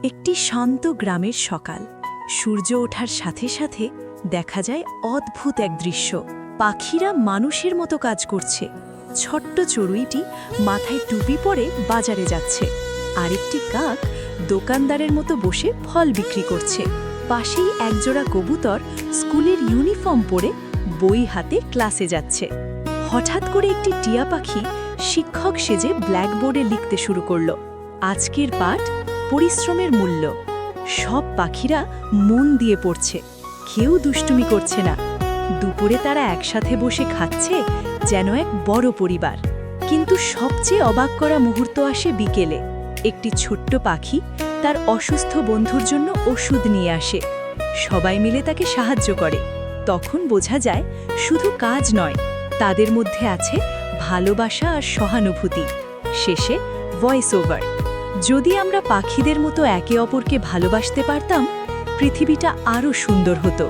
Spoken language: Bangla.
একটি শান্ত গ্রামের সকাল। সূর্য ওঠার সাথে সাথে দেখা যায় অদ্ভুত এক দৃশ্য। পাখিরা মানুষের মতো কাজ করছে। ছোট্ট চড়ুইটি মাথায় টুপি পরে বাজারে যাচ্ছে, আরেকটি কাক দোকানদারের মতো বসে ফল বিক্রি করছে। পাশেই একজোড়া কবুতর স্কুলের ইউনিফর্ম পরে বই হাতে ক্লাসে যাচ্ছে। হঠাৎ করে একটি টিয়া পাখি শিক্ষক সেজে ব্ল্যাকবোর্ডে লিখতে শুরু করল, আজকের পাঠ পরিশ্রমের মূল্য। সব পাখিরা মন দিয়ে পড়ছে, কেউ দুষ্টুমি করছে না। দুপুরে তারা একসাথে বসে খাচ্ছে যেন এক বড় পরিবার। কিন্তু সবচেয়ে অবাক করা মুহূর্ত আসে বিকেলে। একটি ছোট্ট পাখি তার অসুস্থ বন্ধুর জন্য ওষুধ নিয়ে আসে। সবাই মিলে তাকে সাহায্য করে। তখন বোঝা যায় শুধু কাজ নয়, তাদের মধ্যে আছে ভালোবাসা আর সহানুভূতি। শেষে ভয়েস ওভার। যদি আমরা পাখিদের মতো একে অপরকে ভালোবাসতে পারতাম, পৃথিবীটা আরও সুন্দর হতো।